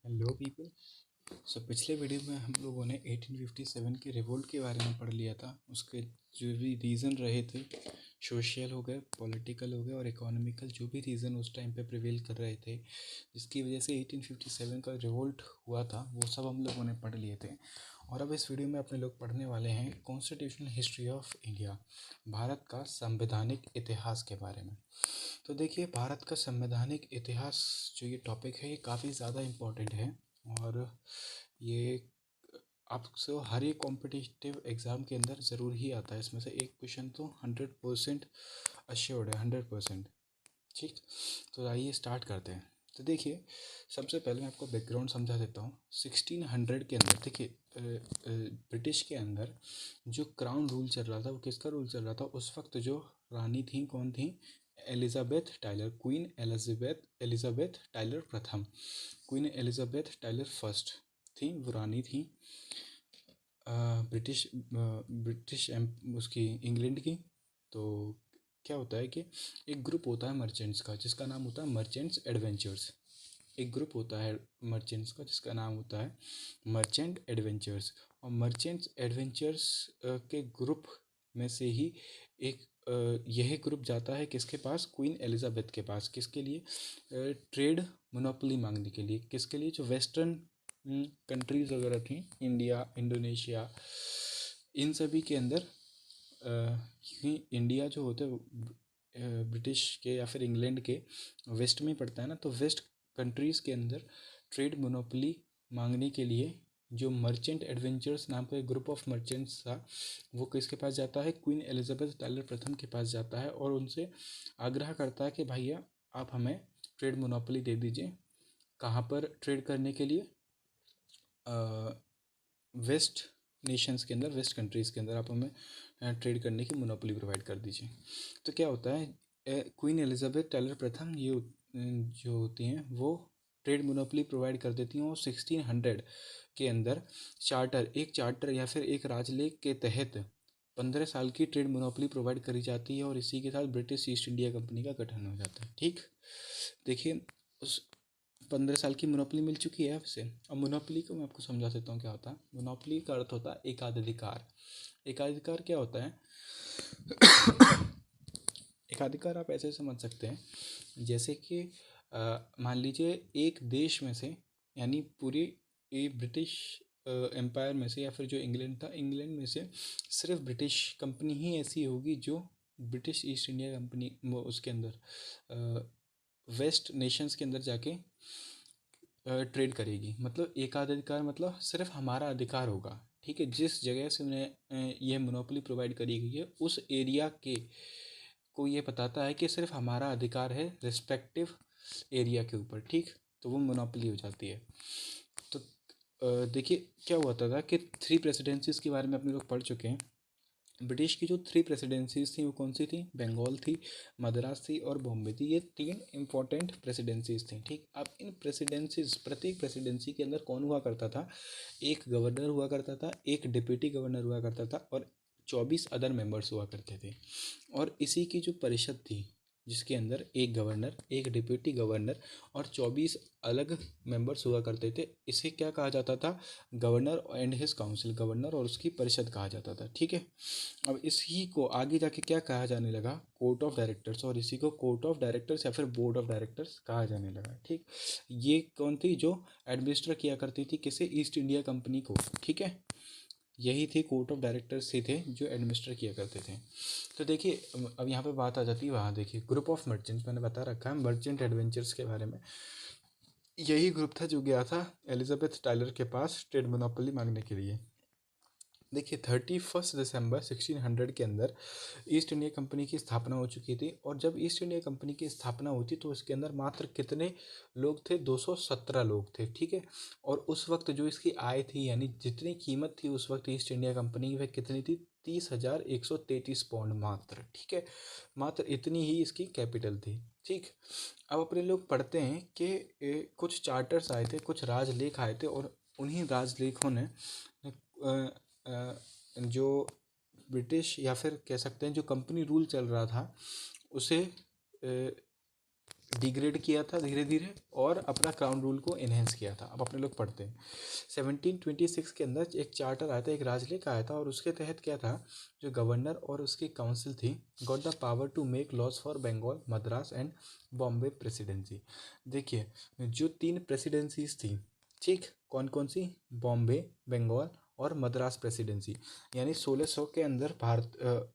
Hello people. पिछले video में हम लोगों ने 1857 के रिवोल्ट के बारे में पढ़ लिया था। उसके जो भी रीज़न रहे थे, सोशल हो गए, पॉलिटिकल हो गए और इकोनॉमिकल, जो भी रीज़न उस टाइम पे प्रिवेल कर रहे थे जिसकी वजह से 1857 का रिवोल्ट हुआ था, वो सब हम लोगों ने पढ़ लिए थे। और अब इस वीडियो में अपने लोग पढ़ने वाले हैं constitutional history of India, Bharat का संवैधानिक इतिहास के बारे में। तो देखिए, भारत का संवैधानिक इतिहास जो ये टॉपिक है, ये काफ़ी ज़्यादा इम्पोर्टेंट है। और ये आपसे हर एक कॉम्पिटिटिव एग्ज़ाम के अंदर ज़रूर ही आता है। इसमें से एक क्वेश्चन तो 100% अश्योर्ड है, 100%। ठीक, तो आइए स्टार्ट करते हैं। तो देखिए, सबसे पहले मैं आपको बैकग्राउंड समझा देता हूँ। 1600 के अंदर देखिए, ब्रिटिश के अंदर जो क्राउन रूल चल रहा था, वो किसका रूल चल रहा था उस वक्त? जो रानी थी, कौन थी? Elizabeth Tyler, Queen Elizabeth Tyler प्रथम, क्वीन एलिजाबेथ टाइलर फर्स्ट थी, वो रानी थी ब्रिटिश उसकी, इंग्लैंड की। तो क्या होता है कि एक ग्रुप होता है मर्चेंट्स का, जिसका नाम होता है मर्चेंट्स एडवेंचर्स। एक ग्रुप होता है मर्चेंट्स का जिसका नाम होता है मर्चेंट एडवेंचर्स। और मर्चेंट्स एडवेंचर्स के ग्रुप में से ही एक यह ग्रुप जाता है किसके पास? क्वीन एलिजाबेथ के पास। किसके लिए? ट्रेड मोनोपोली मांगने के लिए। किसके लिए? जो वेस्टर्न कंट्रीज़ वगैरह थी, इंडिया, इंडोनेशिया, इन सभी के अंदर, क्योंकि इंडिया जो होता है ब्रिटिश के या फिर इंग्लैंड के वेस्ट में पड़ता है ना, तो वेस्ट कंट्रीज़ के अंदर ट्रेड मोनोपोली मांगने के लिए जो मर्चेंट एडवेंचर्स नाम का एक ग्रुप ऑफ मर्चेंट्स था, वो किसके पास जाता है? क्वीन एलिजाबेथ टाइलर प्रथम के पास जाता है और उनसे आग्रह करता है कि भैया, आप हमें ट्रेड मोनोपोली दे दीजिए। कहाँ पर ट्रेड करने के लिए? वेस्ट नेशंस के अंदर, वेस्ट कंट्रीज़ के अंदर आप हमें ट्रेड करने की मोनोपोली प्रोवाइड कर दीजिए। तो क्या होता है, क्वीन एलिजाबेथ टाइलर प्रथम ये जो होती हैं, वो ट्रेड मोनोपोली प्रोवाइड कर देती हैं। और 1600 के अंदर एक चार्टर या फिर एक राजलेख के तहत 15 साल की ट्रेड मोनोपोली प्रोवाइड करी जाती है और इसी के साथ ब्रिटिश ईस्ट इंडिया कंपनी का गठन हो जाता है। ठीक, देखिए, उस 15 साल की मोनोपोली मिल चुकी है आपसे। अब मोनोपोली को मैं आपको समझा देता हूँ क्या होता है। मोनोपोली का अर्थ होता है एकाधिकार। एकाधिकार क्या होता है? एकाधिकार आप ऐसे समझ सकते हैं जैसे कि मान लीजिए एक देश में से, यानी पूरी ब्रिटिश एम्पायर में से, या फिर जो इंग्लैंड था, इंग्लैंड में से सिर्फ ब्रिटिश कंपनी ही ऐसी होगी जो ब्रिटिश ईस्ट इंडिया कंपनी उसके अंदर वेस्ट नेशंस के अंदर जाके ट्रेड करेगी। मतलब एकाधिकार मतलब सिर्फ हमारा अधिकार होगा। ठीक है, जिस जगह से उन्हें यह मोनोपोली प्रोवाइड करी गई है, उस एरिया के को ये बताता है कि सिर्फ हमारा अधिकार है रिस्पेक्टिव एरिया के ऊपर। ठीक, तो वो मोनोपोली हो जाती है। तो देखिए, क्या हुआ था कि 3 प्रेसिडेंसीज के बारे में अपने लोग पढ़ चुके हैं। ब्रिटिश की जो 3 प्रेसिडेंसीज थी, वो कौन सी थी? बंगाल थी, मद्रास थी और बॉम्बे थी। ये 3 इंपॉर्टेंट प्रेसिडेंसीज थी। ठीक, अब इन प्रेसिडेंसीज, प्रत्येक प्रेसिडेंसी के अंदर कौन हुआ करता था? एक गवर्नर हुआ करता था, एक डिप्टी गवर्नर हुआ करता था और 24 अदर मेंबर्स हुआ करते थे। और इसी की जो परिषद थी, जिसके अंदर एक गवर्नर, एक डिप्टी गवर्नर और 24 अलग मेंबर्स हुआ करते थे, इसे क्या कहा जाता था? Governor and his council, governor और उसकी परिषद कहा जाता था। ठीक है, अब इसी को आगे जाके क्या कहा जाने लगा? Court of directors. और इसी को कोर्ट ऑफ डायरेक्टर्स या फिर बोर्ड ऑफ डायरेक्टर्स कहा जाने लगा। ठीक, ये कौन थी? जो एडमिनिस्टर किया करती थी किसे? ईस्ट इंडिया कंपनी को। ठीक है, यही थे कोर्ट ऑफ डायरेक्टर्स ही थे जो एडमिनिस्टर किया करते थे। तो देखिए, अब यहाँ पे बात आ जाती है, वहाँ देखिए ग्रुप ऑफ मर्चेंट्स मैंने बता रखा है मर्चेंट एडवेंचर्स के बारे में। यही ग्रुप था जो गया था एलिजाबेथ टाइलर के पास ट्रेड मोनोपोली मांगने के लिए। देखिए, 31 दिसंबर 1600 के अंदर ईस्ट इंडिया कंपनी की स्थापना हो चुकी थी। और जब ईस्ट इंडिया कंपनी की स्थापना हुई थी तो इसके अंदर मात्र कितने लोग थे? 217 लोग थे। ठीक है, और उस वक्त जो इसकी आय थी, यानी जितनी कीमत थी उस वक्त ईस्ट इंडिया कंपनी की, वह कितनी थी? 30,133 पाउंड मात्र। ठीक है, मात्र इतनी ही इसकी कैपिटल थी। ठीक, अब अपने लोग पढ़ते हैं कि कुछ चार्टर्स आए थे, कुछ राजलेख आए थे और उन्हीं राजलेखों ने जो ब्रिटिश या फिर कह सकते हैं जो कंपनी रूल चल रहा था, उसे डिग्रेड किया था धीरे धीरे और अपना क्राउन रूल को इन्हेंस किया था। अब अपने लोग पढ़ते हैं 1726 के अंदर एक चार्टर आया था, एक राजलेख आया था, और उसके तहत क्या था, जो गवर्नर और उसकी काउंसिल थी got the power to make laws for Bengal, Madras and Bombay presidency. देखिए जो 3 प्रेसिडेंसीज थी, ठीक, कौन कौन सी, बॉम्बे, बंगाल और मद्रास प्रेसिडेंसी, यानी 1600 के अंदर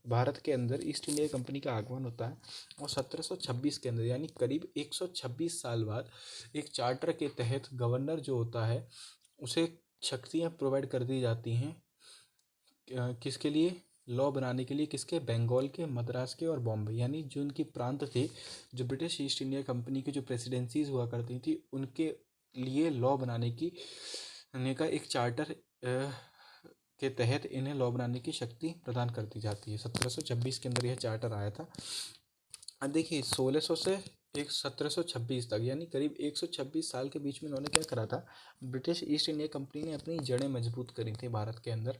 भारत के अंदर ईस्ट इंडिया कंपनी का आगमन होता है, और 1726 के अंदर यानी करीब 126 साल बाद एक चार्टर के तहत गवर्नर जो होता है उसे शक्तियाँ प्रोवाइड कर दी जाती हैं, किसके लिए, लॉ बनाने के लिए, किसके, बंगाल के, मद्रास के और बॉम्बे, यानी जो उनकी प्रांत थे, जो ब्रिटिश ईस्ट इंडिया कंपनी की जो प्रेसिडेंसीज हुआ करती थी उनके लिए लॉ बनाने की का एक चार्टर के तहत इन्हें लॉ बनाने की शक्ति प्रदान कर दी जाती है। 1726 के अंदर यह चार्टर आया था। अब देखिए 1600 से एक 1726 तक यानी करीब 126 साल के बीच में इन्होंने क्या करा था, ब्रिटिश ईस्ट इंडिया कंपनी ने अपनी जड़ें मजबूत करी थी भारत के अंदर।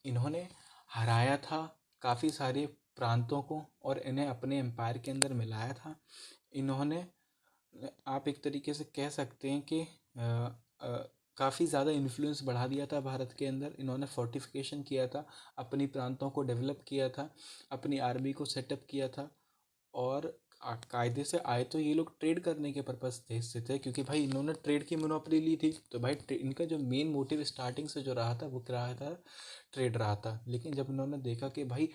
इन्होंने हराया था काफ़ी सारे प्रांतों को और इन्हें अपने एम्पायर के अंदर मिलाया था। इन्होंने, आप एक तरीके से कह सकते हैं कि काफ़ी ज़्यादा इन्फ्लुएंस बढ़ा दिया था भारत के अंदर। इन्होंने फोर्टिफिकेशन किया था, अपनी प्रांतों को डेवलप किया था, अपनी आर्मी को सेटअप किया था, और कायदे से आए तो ये लोग ट्रेड करने के पर्पज़ से थे, क्योंकि भाई इन्होंने ट्रेड की मोनोपोली ली थी, तो भाई इनका जो मेन मोटिव स्टार्टिंग से जो रहा था वो क्या रहा था, ट्रेड रहा था। लेकिन जब इन्होंने देखा कि भाई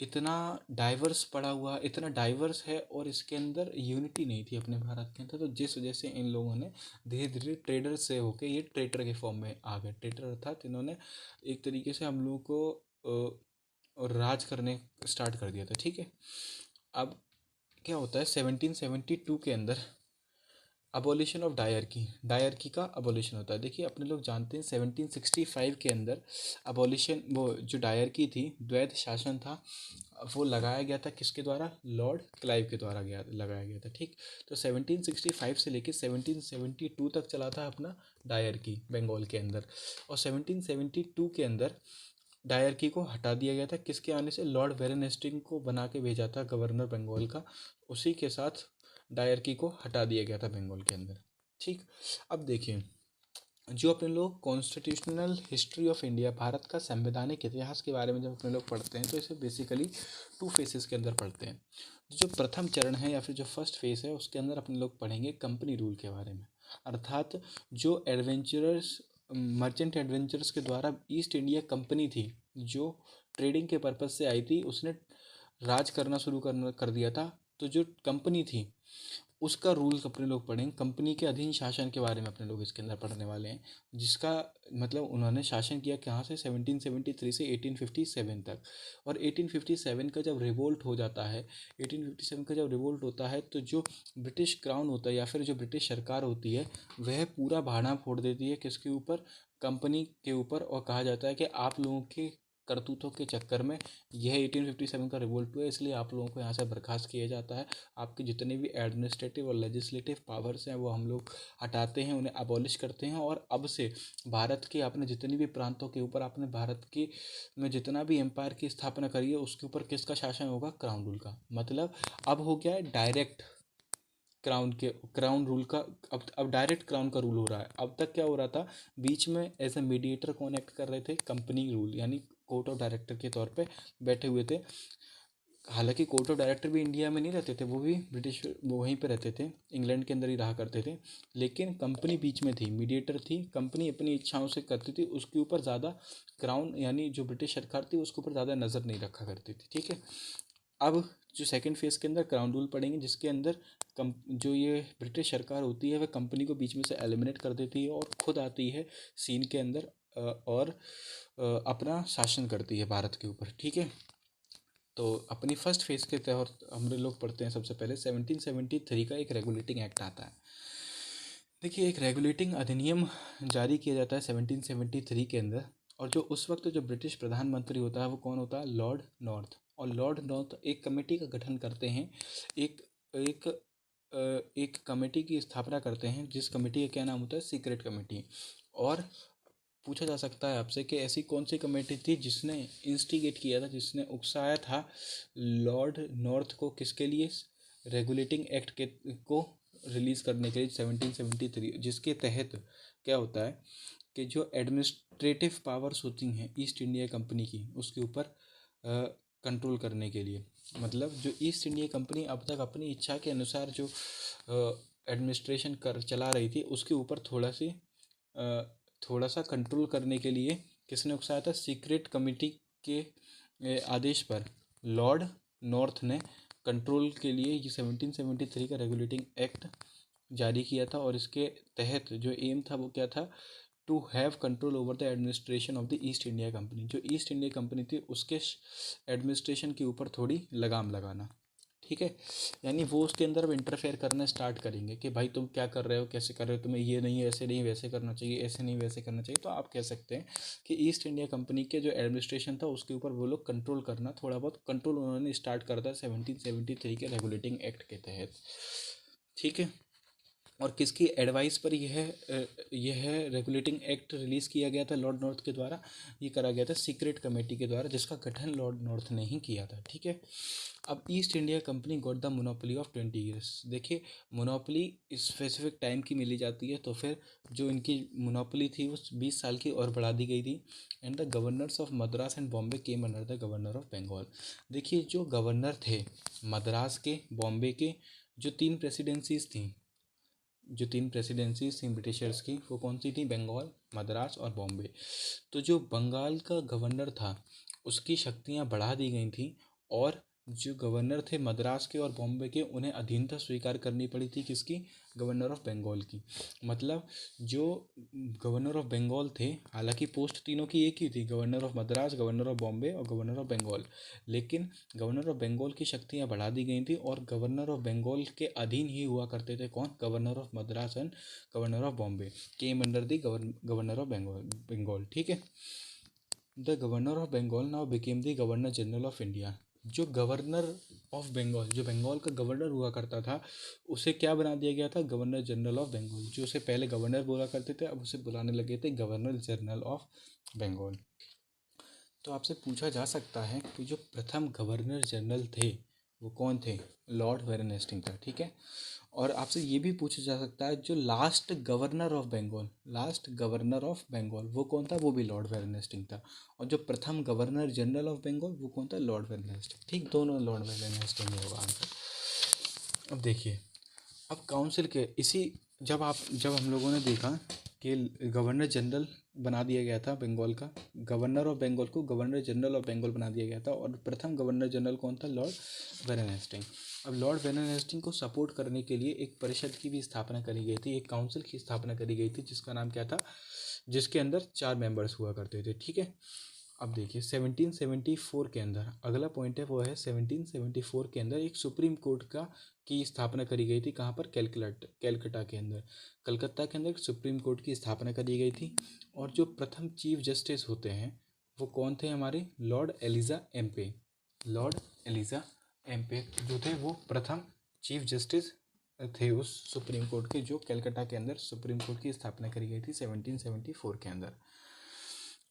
इतना डाइवर्स पड़ा हुआ, इतना डाइवर्स है और इसके अंदर यूनिटी नहीं थी अपने भारत के अंदर, तो जिस वजह से इन लोगों ने धीरे धीरे ट्रेडर से होके ये ट्रेडर के फॉर्म में आ गए। ट्रेडर अर्थात इन्होंने एक तरीके से हम लोगों को राज करने स्टार्ट कर दिया था, ठीक है। अब क्या होता है 1772 के अंदर अबोलिशन ऑफ डायरकी का अबोलिशन होता है। देखिए अपने लोग जानते हैं 1765 के अंदर अबोलिशन, वो जो डायरकी थी, द्वैध शासन था, वो लगाया गया था किसके द्वारा, लॉर्ड क्लाइव के द्वारा लगाया गया था, ठीक। तो 1765 से लेकर 1772 तक चला था अपना डायरकी बंगाल के अंदर, और 1772 के अंदर डायरकी को हटा दिया गया था, किसके आने से, लॉर्ड वेरन हेस्टिंग को बना के भेजा था गवर्नर बंगाल का, उसी के साथ डायरकी को हटा दिया गया था बंगाल के अंदर, ठीक। अब देखिए जो अपने लोग constitutional history of India, Bharat का संवैधानिक इतिहास के बारे में जब अपने लोग पढ़ते हैं तो इसे बेसिकली 2 फेसेस के अंदर पढ़ते हैं। जो प्रथम चरण है या फिर जो फर्स्ट फेस है उसके अंदर अपने लोग पढ़ेंगे कंपनी रूल के बारे में, अर्थात जो एडवेंचरर्स, मर्चेंट एडवेंचरर्स के द्वारा ईस्ट इंडिया कंपनी थी जो ट्रेडिंग के पर्पज़ से आई थी, उसने राज करना शुरू कर दिया था। तो जो कंपनी थी उसका रूल अपने लोग पढ़ेंगे, कंपनी के अधीन शासन के बारे में अपने लोग इसके अंदर पढ़ने वाले हैं, जिसका मतलब उन्होंने शासन किया कहाँ से, 1773 से 1857 तक। और 1857 का जब रिवोल्ट हो जाता है, 1857 का जब रिवोल्ट होता है तो जो ब्रिटिश क्राउन होता है या फिर जो ब्रिटिश सरकार होती है वह पूरा भाना फोड़ देती है किसके ऊपर, कंपनी के ऊपर, और कहा जाता है कि आप लोगों के करतूतों के चक्कर में यह 1857 का रिवोल्ट हुआ है, इसलिए आप लोगों को यहाँ से बर्खास्त किया जाता है। आपके जितने भी एडमिनिस्ट्रेटिव और लेजिस्लेटिव पावर्स हैं वो हम लोग हटाते हैं, उन्हें अबॉलिश करते हैं, और अब से भारत के आपने जितनी भी प्रांतों के ऊपर आपने भारत के में जितना भी एम्पायर की स्थापना करी है उसके ऊपर किसका शासन होगा, क्राउन रूल का। मतलब अब हो गया है डायरेक्ट क्राउन रूल का, अब डायरेक्ट क्राउन का रूल हो रहा है। अब तक क्या हो रहा था, बीच में एज ए मीडिएटर कौन एक्ट कर रहे थे, कंपनी रूल यानी कोर्ट ऑफ डायरेक्टर के तौर पे बैठे हुए थे। हालांकि कोर्ट ऑफ डायरेक्टर भी इंडिया में नहीं रहते थे, वो भी ब्रिटिश वो वहीं पे रहते थे, इंग्लैंड के अंदर ही रहा करते थे, लेकिन कंपनी बीच में थी, मीडिएटर थी, कंपनी अपनी इच्छाओं से करती थी, उसके ऊपर ज़्यादा क्राउन यानी जो ब्रिटिश सरकार थी उसके ऊपर ज़्यादा नज़र नहीं रखा करती थी, ठीक है। अब जो सेकंड फेज़ के अंदर क्राउन रूल पढ़ेंगे, जिसके अंदर जो ये ब्रिटिश सरकार होती है वह कंपनी को बीच में से एलिमिनेट कर देती है और खुद आती है सीन के अंदर, और अपना शासन करती है भारत के ऊपर, ठीक है। तो अपनी फर्स्ट फेज़ के तहत हम लोग पढ़ते हैं सबसे पहले 1773 का एक रेगुलेटिंग एक्ट आता है। देखिए एक रेगुलेटिंग अधिनियम जारी किया जाता है 1773 के अंदर, और जो उस वक्त जो ब्रिटिश प्रधानमंत्री होता है वो कौन होता है, लॉर्ड नॉर्थ। और लॉर्ड नॉर्थ एक कमेटी का गठन करते हैं, एक एक एक कमेटी की स्थापना करते हैं, जिस कमेटी का क्या नाम होता है, सीक्रेट कमेटी। और पूछा जा सकता है आपसे कि ऐसी कौन सी कमेटी थी जिसने इंस्टिगेट किया था, जिसने उकसाया था लॉर्ड नॉर्थ को, किसके लिए, रेगुलेटिंग एक्ट के को रिलीज़ करने के लिए 1773, जिसके तहत क्या होता है कि जो एडमिनिस्ट्रेटिव पावर्स होती हैं ईस्ट इंडिया कंपनी की, उसके ऊपर कंट्रोल करने के लिए, मतलब जो ईस्ट इंडिया कंपनी अब तक अपनी इच्छा के अनुसार जो एडमिनिस्ट्रेशन कर चला रही थी, उसके ऊपर थोड़ा सा कंट्रोल करने के लिए किसने उकसाया था? सीक्रेट कमेटी के आदेश पर लॉर्ड नॉर्थ ने कंट्रोल के लिए ये 1773 का रेगुलेटिंग एक्ट जारी किया था। और इसके तहत जो एम था वो क्या था? To have control over the administration of the East India company. जो ईस्ट इंडिया कंपनी थी उसके एडमिनिस्ट्रेशन के ऊपर थोड़ी लगाम लगाना, ठीक है। यानी वो उसके अंदर अब इंटरफेयर करना स्टार्ट करेंगे कि भाई तुम क्या कर रहे हो, कैसे कर रहे हो, तुम्हें ये नहीं, ऐसे नहीं, वैसे करना चाहिए, ऐसे नहीं, वैसे करना चाहिए। तो आप कह सकते हैं कि ईस्ट इंडिया कंपनी के जो एडमिनिस्ट्रेशन था उसके ऊपर वो लोग कंट्रोल करना, थोड़ा बहुत कंट्रोल उन्होंने स्टार्ट कर दिया 1773 के रेगुलेटिंग एक्ट के तहत, ठीक है। और किसकी एडवाइस पर यह रेगुलेटिंग एक्ट रिलीज़ किया गया था लॉर्ड नॉर्थ के द्वारा? ये करा गया था सीक्रेट कमेटी के द्वारा, जिसका गठन लॉर्ड नॉर्थ ने ही किया था, ठीक है। अब east India company got the monopoly of 20 years. देखिए, मोनोपोली स्पेसिफिक टाइम की मिली जाती है, तो फिर जो इनकी मोनोपोली थी वो 20 साल की और बढ़ा दी गई थी। And the governors of Madras and Bombay came under the governor of Bengal. देखिए, जो गवर्नर थे मद्रास के, बॉम्बे के, जो तीन प्रेसिडेंसीज थी, ब्रिटिशर्स की, वो कौन सी थी? बंगाल, मद्रास और बॉम्बे। तो जो बंगाल का गवर्नर था उसकी शक्तियां बढ़ा दी गई थी, और जो गवर्नर थे मद्रास के और बॉम्बे के, उन्हें अधीनता स्वीकार करनी पड़ी थी किसकी? गवर्नर ऑफ बंगाल की। मतलब जो गवर्नर ऑफ बंगाल थे, हालांकि पोस्ट तीनों की एक ही थी, governor of Madras, governor of Bombay और गवर्नर ऑफ बंगाल, लेकिन गवर्नर ऑफ बंगाल की शक्तियां बढ़ा दी गई थी, और गवर्नर ऑफ बंगाल के अधीन ही हुआ करते थे कौन? Governor of Madras and governor of Bombay came under the governor of Bengal, ठीक है। The governor of Bengal now became the governor general of India. जो गवर्नर ऑफ बंगाल, जो बंगाल का गवर्नर हुआ करता था, उसे क्या बना दिया गया था? Governor general of Bengal. जो उसे पहले गवर्नर बोला करते थे, अब उसे बुलाने लगे थे गवर्नर जनरल ऑफ बंगाल। तो आपसे पूछा जा सकता है कि जो प्रथम गवर्नर जनरल थे वो कौन थे? लॉर्ड वेरन हेस्टिंग था, ठीक है। और आपसे ये भी पूछा जा सकता है जो लास्ट गवर्नर ऑफ बंगाल वो कौन था? वो भी लॉर्ड वेरन हेस्टिंग था। और जो प्रथम गवर्नर जनरल ऑफ बंगाल वो कौन था? लॉर्ड वेरन हेस्टिंग, ठीक। दोनों लॉर्ड वेरन हेस्टिंग ही होगा आंसर। अब देखिए, अब काउंसिल के जब हम लोगों ने देखा कि गवर्नर जनरल बना दिया गया था बंगाल का, गवर्नर ऑफ बंगाल को गवर्नर जनरल ऑफ बंगाल बना दिया गया था, और प्रथम गवर्नर जनरल कौन था? Lord Warren Hastings. अब लॉर्ड वेरन हेस्टिंग को सपोर्ट करने के लिए एक परिषद की भी स्थापना करी गई थी, एक काउंसिल की स्थापना करी गई थी, जिसका नाम क्या था? जिसके अंदर 4 मेंबर्स हुआ करते थे, ठीक है। अब देखिए 1774 के अंदर अगला पॉइंट है, वो है 1774 के अंदर एक सुप्रीम कोर्ट की स्थापना करी गई थी। कहाँ पर? कैलकटा के अंदर, कलकत्ता के अंदर एक सुप्रीम कोर्ट की स्थापना करी गई थी। और जो प्रथम चीफ जस्टिस होते हैं वो कौन थे हमारे? Lord Elijah Impey. Lord Elijah Impey जो थे वो प्रथम चीफ जस्टिस थे उस सुप्रीम कोर्ट के, जो कलकत्ता के अंदर सुप्रीम कोर्ट की स्थापना करी गई थी 1774 के अंदर,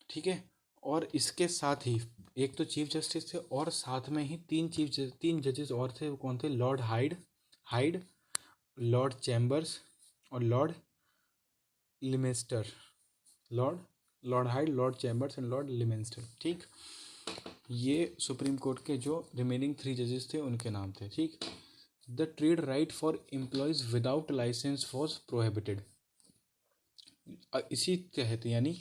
ठीक है। और इसके साथ ही एक तो चीफ जस्टिस थे, और साथ में ही तीन जजेस और थे। वो कौन थे? लॉर्ड हाइड, लॉर्ड चैम्बर्स और Lord लिमेस्टर। Lord hide, Lord chambers and Lord लिमेस्टर, ठीक। ये सुप्रीम कोर्ट के जो रिमेनिंग 3 जजेस थे उनके नाम थे, ठीक। The trade right for employees without licence was prohibited. इसी तहत, यानी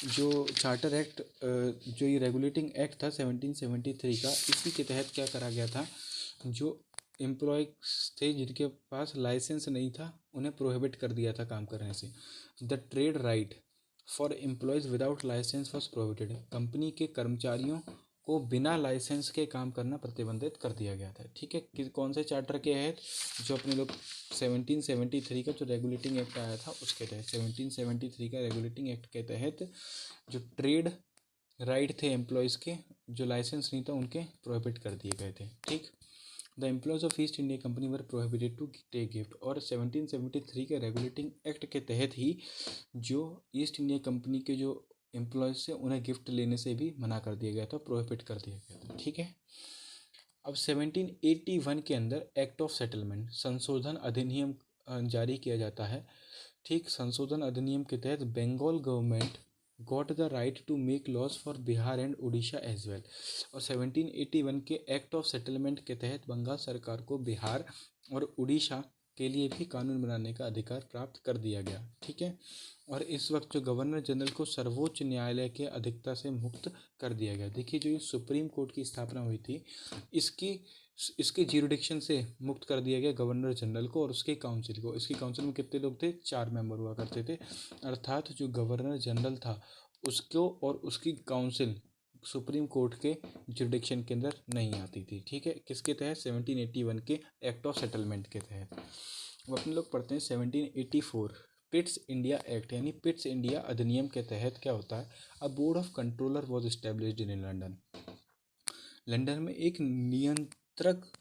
जो चार्टर एक्ट, जो ये रेगुलेटिंग एक्ट था 1773 का, इसी के तहत क्या करा गया था? जो एम्प्लॉयज थे जिनके पास लाइसेंस नहीं था, उन्हें प्रोहिबिट कर दिया था काम करने से। The trade right for employees without licence was prohibited. Company के कर्मचारियों को बिना लाइसेंस के काम करना प्रतिबंधित कर दिया गया था, ठीक है। कौन से चार्टर के तहत? जो अपने लोग 1773 का जो रेगुलेटिंग एक्ट आया था उसके तहत, 1773 का रेगुलेटिंग एक्ट के तहत जो ट्रेड राइट थे एम्प्लॉयज़ के, जो लाइसेंस नहीं था उनके प्रोहिबिट कर दिए गए थे, ठीक। The employees of East India company were prohibited to take gift. और 1773 के रेगुलेटिंग एक्ट के तहत ही जो ईस्ट इंडिया कंपनी के जो एम्प्लॉयज़ थे उन्हें गिफ्ट लेने से भी मना कर दिया गया था, प्रोहिबिट कर दिया गया था, ठीक है। अब 1781 के अंदर एक्ट ऑफ सेटलमेंट संशोधन अधिनियम जारी किया जाता है। ठीक, संशोधन अधिनियम के तहत Bengal government got the right to make laws for Bihar and Orissa as well. और 1781 के एक्ट ऑफ सेटलमेंट के तहत बंगाल सरकार को बिहार और उड़ीसा के लिए भी कानून बनाने का अधिकार प्राप्त कर दिया गया। ठीक है, और इस वक्त जो गवर्नर जनरल को सर्वोच्च न्यायालय के अधिकता से मुक्त कर दिया गया। देखिए, जो ये सुप्रीम कोर्ट की स्थापना हुई थी, इसकी इसके ज्यूरिडिक्शन से मुक्त कर दिया गया गवर्नर जनरल को और उसके काउंसिल को। इसकी काउंसिल में कितने लोग थे? 4 मेंबर हुआ करते थे। अर्थात जो गवर्नर जनरल था उसको और उसकी काउंसिल सुप्रीम कोर्ट के ज्यूरिडिक्शन के अंदर नहीं आती थी। ठीक है, किसके तहत? 1781 के एक्ट ऑफ सेटलमेंट के तहत। अब अपने लोग पढ़ते हैं 1784 पिट्स इंडिया एक्ट, यानी पिट्स इंडिया अधिनियम के तहत क्या होता है? A board of controller was established in London. London में एक नियंत्रक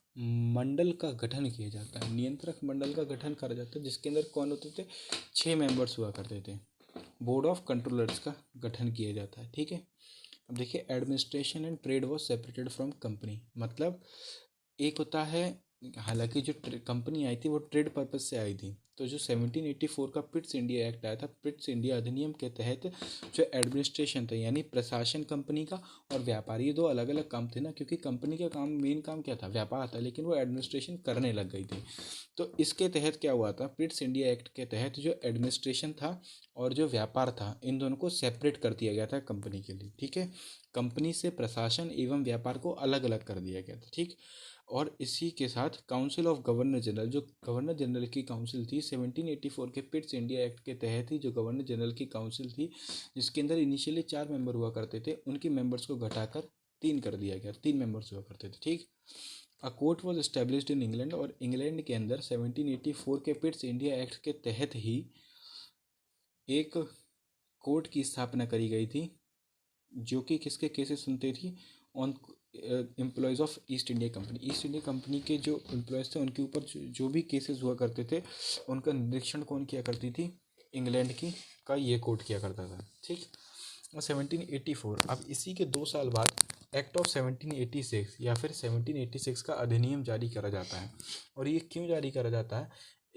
मंडल का गठन किया जाता है। नियंत्रक मंडल का गठन करा जाता है जिसके अंदर कौन होते थे? 6 मेंबर्स हुआ करते थे। बोर्ड ऑफ कंट्रोलर्स का गठन किया जाता है। ठीक है, अब देखिए, administration and trade was separated from company. मतलब एक होता है, हालांकि जो कंपनी आई थी वो ट्रेड पर्पज से आई थी। तो जो 1784 का पिट्स इंडिया एक्ट आया था, पिट्स इंडिया अधिनियम के तहत जो एडमिनिस्ट्रेशन था यानी प्रशासन कंपनी का और व्यापार, ये 2 अलग अलग काम थे ना, क्योंकि कंपनी का काम, मेन काम क्या था? व्यापार था, लेकिन वो एडमिनिस्ट्रेशन करने लग गई थी। तो इसके तहत क्या हुआ था? पिट्स इंडिया एक्ट के तहत जो एडमिनिस्ट्रेशन था और जो व्यापार था, इन दोनों को सेपरेट कर दिया गया था कंपनी के लिए। ठीक है, कंपनी से प्रशासन एवं व्यापार को अलग अलग कर दिया गया था। ठीक, और इसी के साथ काउंसिल ऑफ गवर्नर जनरल, जो गवर्नर जनरल की काउंसिल थी 1784 के पिट्स इंडिया एक्ट के तहत ही, जो गवर्नर जनरल की काउंसिल थी जिसके अंदर इनिशियली 4 मेंबर हुआ करते थे, उनकी मेंबर्स को घटाकर 3 कर दिया गया। 3 मेंबर्स हुआ करते थे। ठीक, a court was established in England, और इंग्लैंड के अंदर 1784 के पिट्स इंडिया एक्ट के तहत ही एक कोर्ट की स्थापना करी गई थी जो कि किसके केसेस सुनती थी? On employees of East India company. East India company के जो एम्प्लॉयज़ थे उनके ऊपर जो भी केसेस हुआ करते थे, उनका निरीक्षण कौन किया करती थी? इंग्लैंड की का ये कोर्ट किया करता था। ठीक, और 1784, अब इसी के 2 साल बाद एक्ट ऑफ 1786 या फिर 1786 का अधिनियम जारी करा जाता है। और ये क्यों जारी करा जाता है?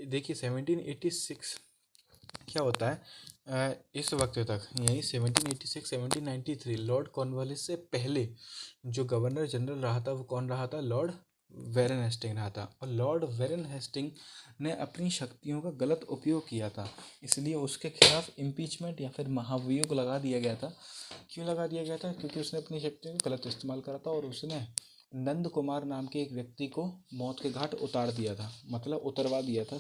देखिए, 1786 क्या होता है? इस वक्त तक यानी 1786 1793 लॉर्ड कॉर्नवालिस से पहले जो गवर्नर जनरल रहा था वो कौन रहा था? लॉर्ड वेरन हेस्टिंग रहा था। और लॉर्ड वेरन हेस्टिंग ने अपनी शक्तियों का गलत उपयोग किया था, इसलिए उसके खिलाफ इम्पीचमेंट या फिर महाभियोग लगा दिया गया था। क्यों लगा दिया गया था? क्योंकि उसने अपनी शक्तियों का गलत इस्तेमाल करा था और उसने नंद कुमार नाम के एक व्यक्ति को मौत के घाट उतार दिया था, मतलब उतरवा दिया था,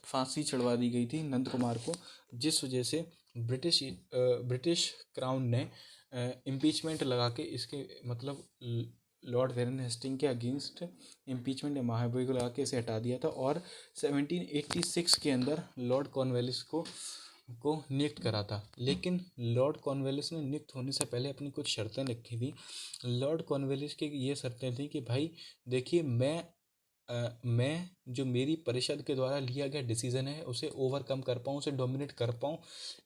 फांसी चढ़वा दी गई थी नंद कुमार को, जिस वजह से ब्रिटिश क्राउन ने इम्पीचमेंट लगा के इसके मतलब लॉर्ड वेरन हेस्टिंग के अगेंस्ट इम्पीचमेंट या महाभियोग लगा के इसे हटा दिया था। और 1786 के अंदर लॉर्ड कॉर्नवालिस को नियुक्त करा था। लेकिन लॉर्ड कॉर्नवालिस ने नियुक्त होने से पहले अपनी कुछ शर्तें रखी थी। लॉर्ड कॉर्नवालिस की ये शर्तें थी कि भाई देखिए, मैं जो मेरी परिषद के द्वारा लिया गया डिसीजन है उसे ओवरकम कर पाऊँ, उसे डोमिनेट कर पाऊँ,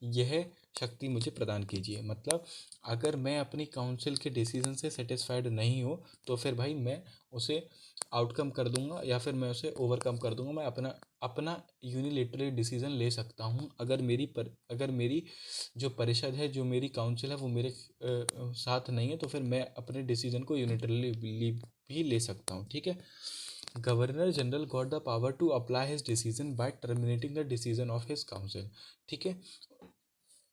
यह शक्ति मुझे प्रदान कीजिए। मतलब अगर मैं अपनी काउंसिल के डिसीजन से सेटिस्फाइड नहीं हो तो फिर भाई मैं उसे आउटकम कर दूंगा या फिर मैं उसे ओवरकम कर दूंगा। मैं अपना यूनिलेटरली डिसीजन ले सकता हूँ। अगर मेरी जो परिषद है, जो मेरी काउंसिल है वो मेरे साथ नहीं है तो फिर मैं अपने डिसीजन को यूनिलेटरली भी ले सकता हूँ। ठीक है, governor general got the power to apply his decision by terminating the decision of his council. ठीक है,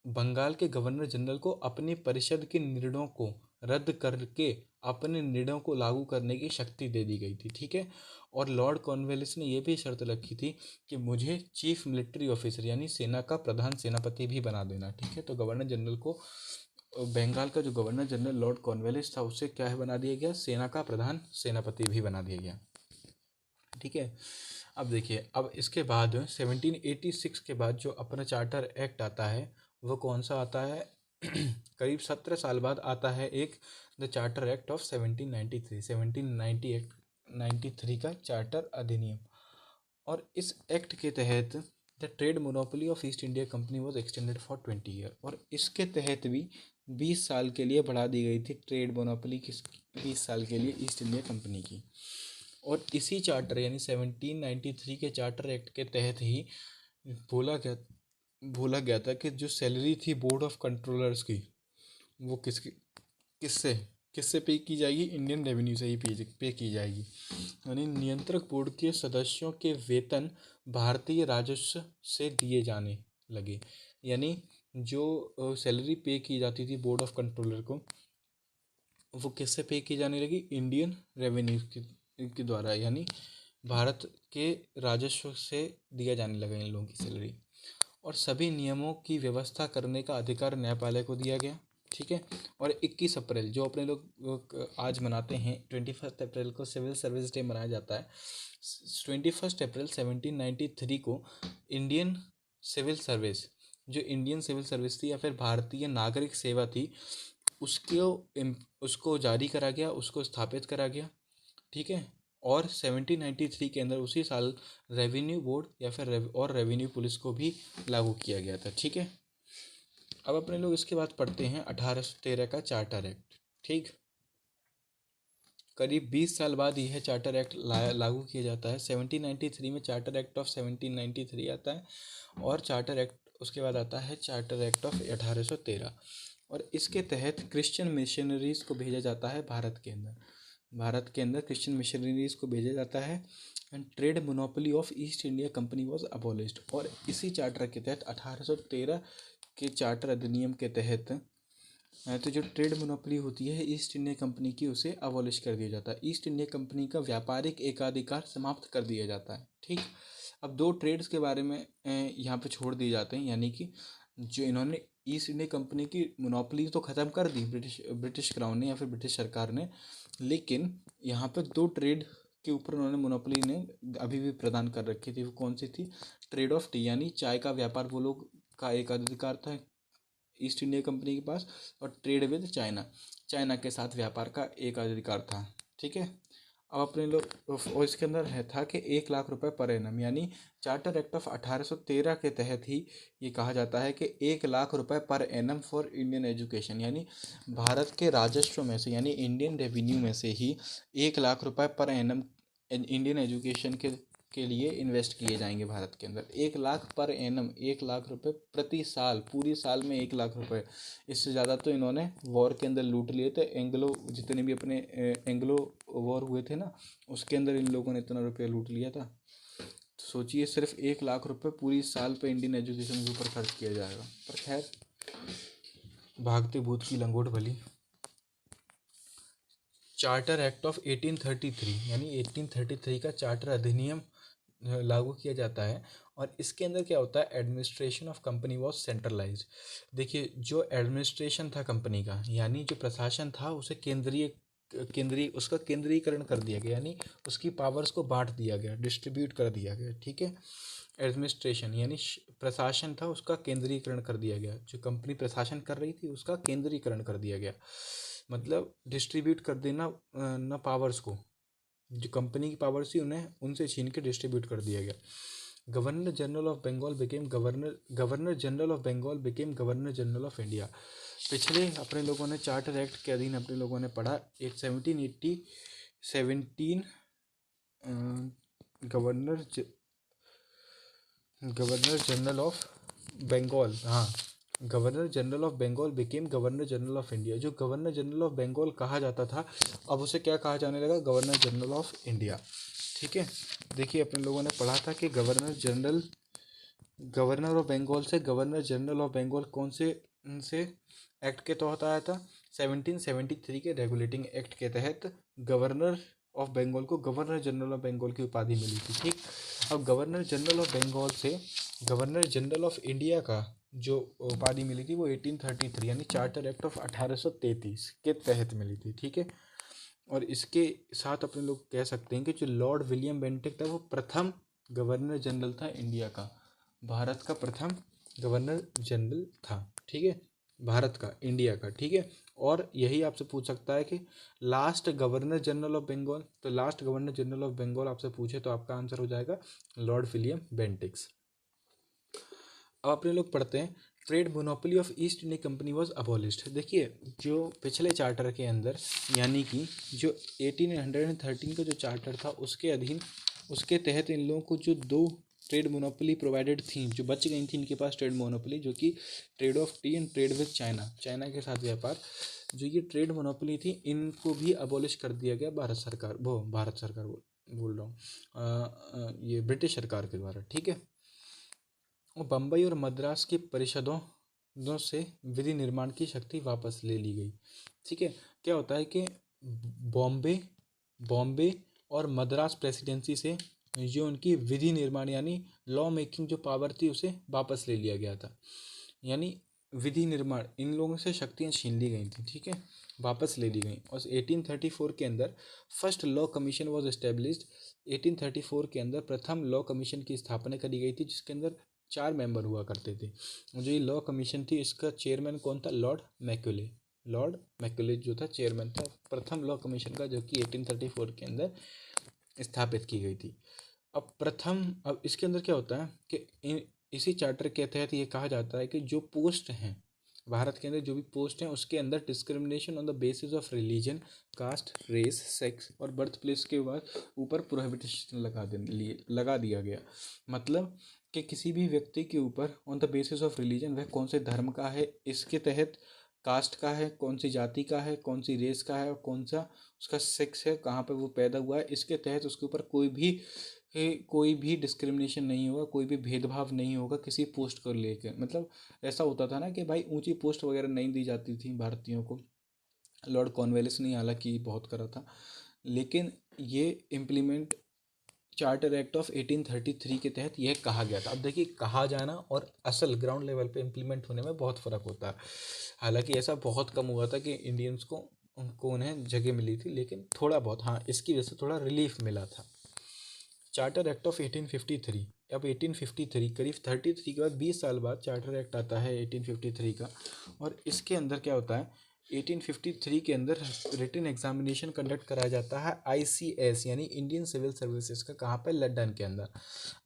बंगाल के गवर्नर जनरल को अपनी परिषद के निर्णयों को रद्द करके अपने निर्णयों को लागू करने की शक्ति दे दी गई थी। ठीक है, और लॉर्ड कॉर्नवालिस ने यह भी शर्त रखी थी कि मुझे चीफ मिलिट्री ऑफिसर यानी सेना का प्रधान सेनापति भी बना देना। ठीक है, तो गवर्नर जनरल को बंगाल का जो गवर्नर जनरल लॉर्ड कॉर्नवालिस था उससे क्या है बना दिया गया? सेना का प्रधान सेनापति भी बना दिया गया। ठीक है, अब देखिए, अब इसके बाद 1786 के बाद जो अपना चार्टर एक्ट आता है वो कौन सा आता है? करीब 17 साल बाद आता है एक द चार्टर एक्ट ऑफ 1793 1793 का चार्टर अधिनियम। और इस एक्ट के तहत the trade monopoly of East India company was extended for 20 year. और इसके तहत भी 20 साल के लिए बढ़ा दी गई थी ट्रेड मोनोपोली किस 20 साल के लिए ईस्ट इंडिया कंपनी की। और इसी चार्टर यानी 1793 के चार्टर एक्ट के तहत ही बोला गया बोला गया था कि जो सैलरी थी बोर्ड ऑफ कंट्रोलर्स की वो किससे किससे पे की जाएगी, इंडियन रेवेन्यू से ही पे की जाएगी। यानी नियंत्रक बोर्ड के सदस्यों के वेतन भारतीय राजस्व से दिए जाने लगे। यानी जो सैलरी पे की जाती थी बोर्ड ऑफ कंट्रोलर को, वो किससे पे की जाने लगी, इंडियन रेवेन्यू के द्वारा, यानी भारत के राजस्व से दिया जाने लगा इन लोगों की सैलरी। और सभी नियमों की व्यवस्था करने का अधिकार न्यायपालय को दिया गया। ठीक है। और 21 अप्रैल जो अपने लोग आज मनाते हैं, 21 अप्रैल को सिविल सर्विस डे मनाया जाता है। 21 अप्रैल 1793 को इंडियन सिविल सर्विस, जो इंडियन सिविल सर्विस थी या फिर भारतीय नागरिक सेवा थी, उसको जारी करा गया, उसको स्थापित करा गया। ठीक है। और 1793 के अंदर उसी साल रेवेन्यू बोर्ड या फिर रेवेन्यू पुलिस को भी लागू किया गया था। ठीक है। अब अपने लोग इसके बाद पढ़ते हैं 1813 का चार्टर एक्ट। ठीक। करीब 20 साल बाद यह चार्टर एक्ट लागू किया जाता है। 1793 में चार्टर एक्ट ऑफ 1793 आता है और चार्टर एक्ट उसके बाद आता है चार्टर एक्ट ऑफ 1813। और इसके तहत क्रिश्चियन मिशनरीज को भेजा जाता है भारत के अंदर क्रिश्चियन मिशनरीज को भेजा जाता है। And trade monopoly of East India company was abolished. और इसी चार्टर के तहत 1813 के चार्टर अधिनियम के तहत तो जो ट्रेड मोनोपोली होती है ईस्ट इंडिया कंपनी की, उसे अबॉलिश कर दिया जाता है। ईस्ट इंडिया कंपनी का व्यापारिक एकाधिकार समाप्त कर दिया जाता है। ठीक। अब दो ट्रेड्स के बारे में यहाँ पे छोड़ दिए जाते हैं, यानी कि जो इन्होंने ईस्ट इंडिया कंपनी की मोनोपोली तो ख़त्म कर दी ब्रिटिश क्राउन ने या फिर ब्रिटिश सरकार ने, लेकिन यहाँ पर दो ट्रेड के ऊपर उन्होंने मोनोपोली ने अभी भी प्रदान कर रखी थी। वो कौन सी थी? ट्रेड ऑफ टी, यानी चाय का व्यापार वो लोग का एकाधिकार था ईस्ट इंडिया कंपनी के पास, और ट्रेड विद चाइना के साथ व्यापार का एक अधिकार था। ठीक है। अब अपने लोग और इसके अंदर था कि 1 लाख रुपए पर एनम, यानी चार्टर एक्ट ऑफ 1813 के तहत ही ये कहा जाता है कि 1 लाख रुपए per annum for Indian education, यानी भारत के राजस्व में से यानी इंडियन रेवेन्यू में से ही 1 लाख रुपए पर एनम इंडियन एजुकेशन के लिए इन्वेस्ट किए जाएंगे भारत के अंदर। 1 लाख पर एनम, 1 लाख रुपए प्रति साल, पूरी साल में 1 लाख रुपए। इससे ज़्यादा तो इन्होंने वॉर के अंदर लूट लिए थे। जितने भी अपने एंग्लो वॉर हुए थे ना, उसके अंदर इन लोगों ने इतना रुपया लूट लिया था। तो सोचिए सिर्फ 1 लाख रुपए पूरी साल पे इंडियन एजुकेशन के ऊपर खर्च किया जाएगा। पर खैर, भागते भूत की लंगोट भली। चार्टर एक्ट ऑफ 1833, यानी 1833 का चार्टर अधिनियम लागू किया जाता है। और इसके अंदर क्या होता है, administration of company was centralised. देखिए, जो एडमिनिस्ट्रेशन था कंपनी का, यानी जो प्रशासन था, उसे उसका केंद्रीकरण कर दिया गया, यानी उसकी पावर्स को बांट दिया गया, डिस्ट्रीब्यूट कर दिया गया। ठीक है। एडमिनिस्ट्रेशन यानी प्रशासन था, उसका केंद्रीकरण कर दिया गया। जो कंपनी प्रशासन कर रही थी उसका केंद्रीकरण कर दिया गया, मतलब डिस्ट्रीब्यूट कर देना ना पावर्स को, जो कंपनी की पावर्स थी उन्हें उनसे छीन के डिस्ट्रीब्यूट कर दिया गया। Governor general of Bengal became governor general of Bengal became governor general of India. पिछले अपने लोगों ने चार्टर एक्ट के अधीन अपने लोगों ने पढ़ा 17 गवर्नर जनरल ऑफ बंगाल, हाँ, governor general of Bengal became governor general of India. जो गवर्नर जनरल ऑफ बंगाल कहा जाता था, अब उसे क्या कहा जाने लगा, गवर्नर जनरल ऑफ इंडिया। ठीक है। देखिए, अपने लोगों ने पढ़ा था कि गवर्नर ऑफ बंगाल से गवर्नर जनरल ऑफ बंगाल कौन से एक्ट के तहत आया था, 1773 के रेगुलेटिंग एक्ट के तहत गवर्नर ऑफ बंगाल को गवर्नर जनरल ऑफ बंगाल की उपाधि मिली थी। ठीक। अब गवर्नर जनरल ऑफ बंगाल से गवर्नर जनरल ऑफ इंडिया का जो उपाधि मिली थी वो 1833 यानी चार्टर एक्ट ऑफ 1833 के तहत मिली थी। ठीक है। और इसके साथ अपने लोग कह सकते हैं कि जो लॉर्ड विलियम बेंटिक था वो प्रथम गवर्नर जनरल था इंडिया का, भारत का प्रथम गवर्नर जनरल था। ठीक है। भारत का, इंडिया का। ठीक है। और यही आपसे पूछ सकता है कि last governor general of Bengal, तो last governor general of Bengal आपसे पूछे तो आपका आंसर हो जाएगा लॉर्ड विलियम बेंटिक्स। अब अपने लोग पढ़ते हैं trade monopoly of East India company was abolished. देखिए जो पिछले चार्टर के अंदर, यानी कि जो 1813 का जो चार्टर था उसके अधीन, उसके तहत इन लोगों को जो दो ट्रेड मोनोपोली प्रोवाइडेड थी, जो बच गई थी इनके पास ट्रेड मोनोपोली, जो कि trade off T and trade with China, China के साथ व्यापार, जो ये ट्रेड मोनोपोली थी इनको भी अबॉलिश कर दिया गया भारत सरकार, वो भारत सरकार बोल रहा हूँ, ये ब्रिटिश सरकार के द्वारा। ठीक है। और बम्बई और मद्रास की परिषदों से विधि निर्माण की शक्ति वापस ले ली गई। ठीक है। क्या होता है कि बॉम्बे बॉम्बे और मद्रास प्रेसिडेंसी से जो उनकी विधि निर्माण यानी लॉ मेकिंग जो पावर थी उसे वापस ले लिया गया था। यानी विधि निर्माण इन लोगों से शक्तियाँ छीन ली गई थी। ठीक है, वापस ले ली गई। और 1834 के अंदर first law commission was established. 1834 के अंदर प्रथम लॉ कमीशन की स्थापना करी गई थी, जिसके अंदर 4 मेंबर हुआ करते थे। जो ये लॉ कमीशन थी इसका चेयरमैन कौन था? Lord Macaulay. लॉर्ड मैक्यूले जो था चेयरमैन था प्रथम लॉ कमीशन का, जो कि 1834 के अंदर स्थापित की गई थी। अब इसके अंदर क्या होता है कि इसी चार्टर के तहत ये कहा जाता है कि जो पोस्ट हैं भारत के अंदर, जो भी पोस्ट हैं उसके अंदर discrimination on the basis of religion, caste, race, sex और बर्थ प्लेस के बाद ऊपर प्रोहिबिशन लगा दिया गया। मतलब कि किसी भी व्यक्ति के ऊपर on the basis of religion, वह कौन से धर्म का है, इसके तहत कास्ट का है, कौन सी जाति का है, कौन सी रेस का है और कौन सा उसका सेक्स है, कहाँ पे वो पैदा हुआ है, इसके तहत उसके ऊपर कोई भी डिस्क्रिमिनेशन नहीं होगा, कोई भी भेदभाव नहीं होगा किसी पोस्ट को लेकर। मतलब ऐसा होता था ना कि भाई ऊंची पोस्ट वगैरह नहीं दी जाती थी भारतीयों को। लॉर्ड कॉर्नवालिस ने हालांकि बहुत करा था, लेकिन ये इम्प्लीमेंट चार्टर एक्ट ऑफ 1833 के तहत यह कहा गया था। अब देखिए कहा जाना और असल ग्राउंड लेवल पे इम्प्लीमेंट होने में बहुत फ़र्क होता है। हालांकि ऐसा बहुत कम हुआ था कि इंडियंस को उन्हें जगह मिली थी, लेकिन थोड़ा बहुत, हाँ, इसकी वजह से थोड़ा रिलीफ मिला था। Charter act of 1853। अब 1853 करीब 33 के बाद 20 साल बाद चार्टर एक्ट आता है 1853 का। और इसके अंदर क्या होता है, 1853 के अंदर रिटन एग्जामिनेशन कंडक्ट कराया जाता है ICS यानी इंडियन सिविल सर्विसेज का। कहाँ पे? लंदन के अंदर।